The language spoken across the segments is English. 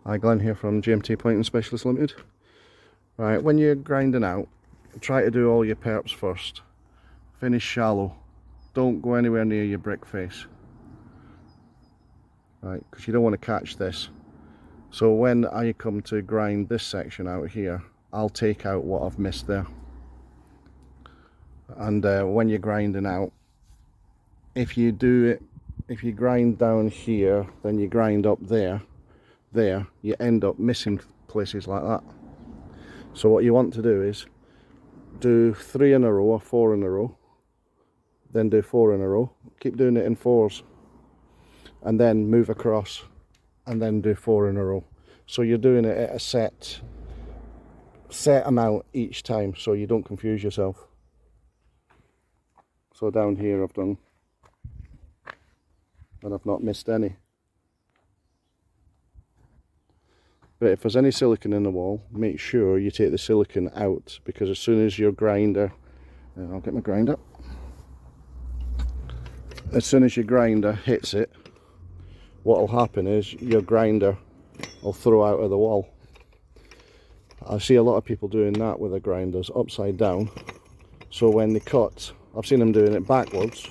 Hi, Glenn here from GMT Pointing Specialist Limited. Right, when you're grinding out, try to do all your perps first. Finish shallow. Don't go anywhere near your brick face. Right, because you don't want to catch this. So when I come to grind this section out here, I'll take out what I've missed there. And when you're grinding out, if you grind down here, then you grind up there, you end up missing places like that. So what you want to do is do 3 in a row or 4 in a row, then do 4 in a row, keep doing it in 4s, and then move across and then do 4 in a row. So you're doing it at a set amount each time, so you don't confuse yourself. So down here I've done, and I've not missed any. But if there's any silicone in the wall, make sure you take the silicone out, because as soon as your grinder, I'll get my grinder, as soon as your grinder hits it, what will happen is your grinder will throw out of the wall. I see a lot of people doing that with their grinders upside down, so when they cut, I've seen them doing it backwards,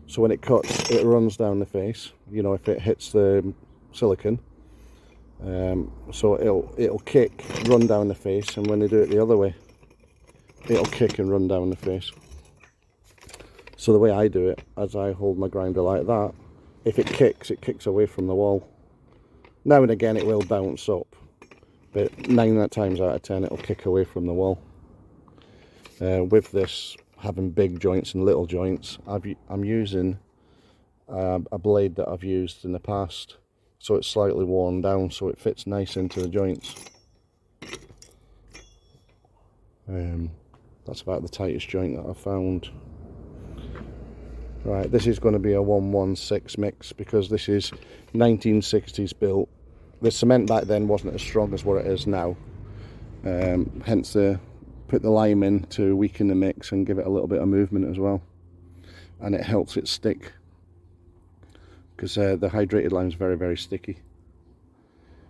so when it cuts it runs down the face, you know, if it hits the silicone. So it'll kick, run down the face, and when they do it the other way, it'll kick and run down the face. So the way I do it, as I hold my grinder like that, if it kicks away from the wall. Now and again it will bounce up, but 9 times out of 10 it'll kick away from the wall. With this having big joints and little joints, I'm using a blade that I've used in the past. So it's slightly worn down, so it fits nice into the joints. That's about the tightest joint that I've found. Right, this is going to be a 116 mix, because this is 1960s built. The cement back then wasn't as strong as what it is now. Hence they put the lime in to weaken the mix and give it a little bit of movement as well. And it helps it stick, because the hydrated lime is very, very sticky.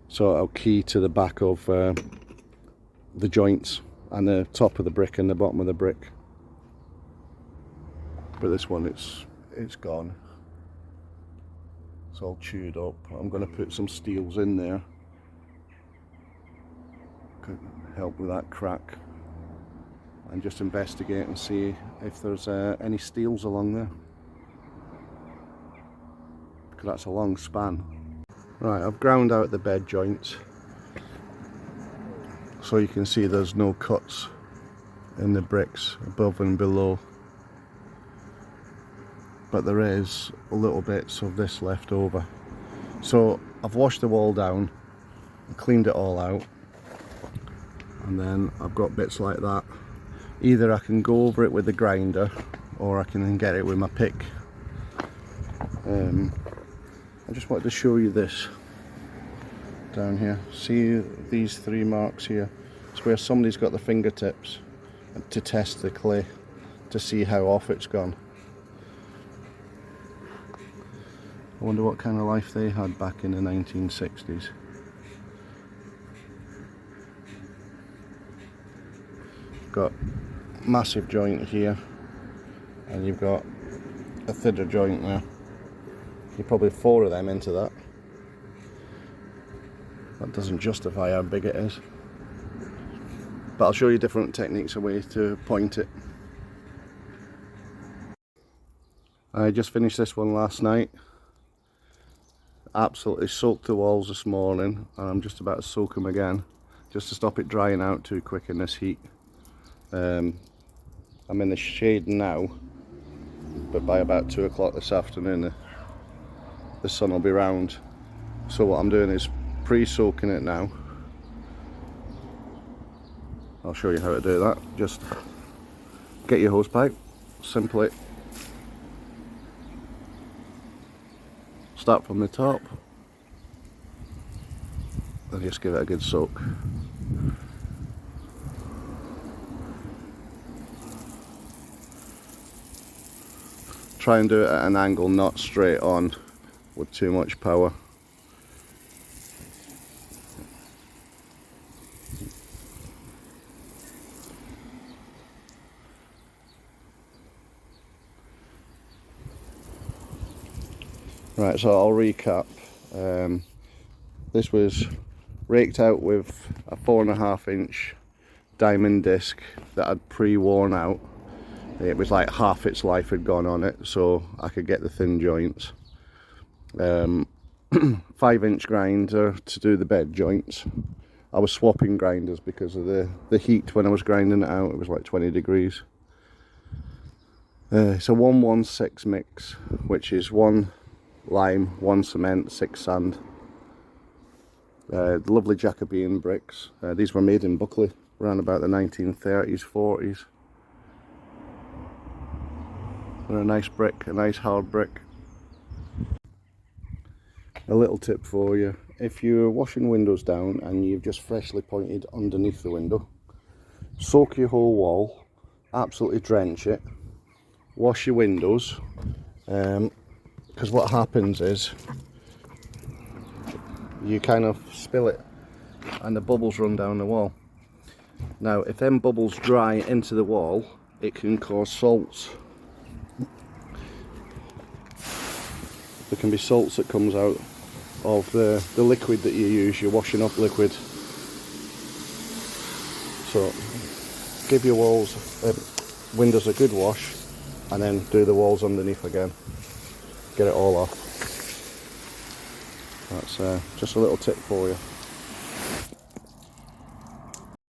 So it'll key to the back of the joints and the top of the brick and the bottom of the brick. But this one, it's gone. It's all chewed up. I'm going to put some steels in there. Could help with that crack. And just investigate and see if there's any steels along there. That's a long span. Right, I've ground out the bed joints, so you can see there's no cuts in the bricks above and below, but there is a little bits of this left over. So I've washed the wall down and cleaned it all out, and then I've got bits like that. Either I can go over it with the grinder, or I can get it with my pick. I just wanted to show you this down here. See these 3 marks here? It's where somebody's got the fingertips to test the clay to see how off it's gone. I wonder what kind of life they had back in the 1960s. Got massive joint here, and you've got a thinner joint there. You probably 4 of them into that. That doesn't justify how big it is. But I'll show you different techniques, a way to point it. I just finished this one last night. Absolutely soaked the walls this morning, and I'm just about to soak them again, just to stop it drying out too quick in this heat. I'm in the shade now, but by about 2 o'clock this afternoon the sun will be round. So what I'm doing is pre-soaking it now. I'll show you how to do that. Just get your hose pipe, simply start from the top and just give it a good soak. Try and do it at an angle, not straight on with too much power. Right, so I'll recap. This was raked out with a 4.5 inch diamond disc that had pre-worn out. It was like half its life had gone on it, so I could get the thin joints. 5-inch grinder to do the bed joints. I was swapping grinders because of the heat when I was grinding it out. It was like 20 degrees. It's a 116 mix, which is 1 lime, 1 cement, 6 sand. The lovely Jacobean bricks. These were made in Buckley around about the 1930s, 40s. They're a nice brick, a nice hard brick. A little tip for you: if you're washing windows down and you've just freshly pointed underneath the window, soak your whole wall, absolutely drench it, wash your windows, because what happens is you kind of spill it and the bubbles run down the wall. Now if them bubbles dry into the wall, it can cause salts. There can be salts that comes out of the liquid that you use, your washing up liquid. So give your windows a good wash, and then do the walls underneath again. Get it all off. That's just a little tip for you.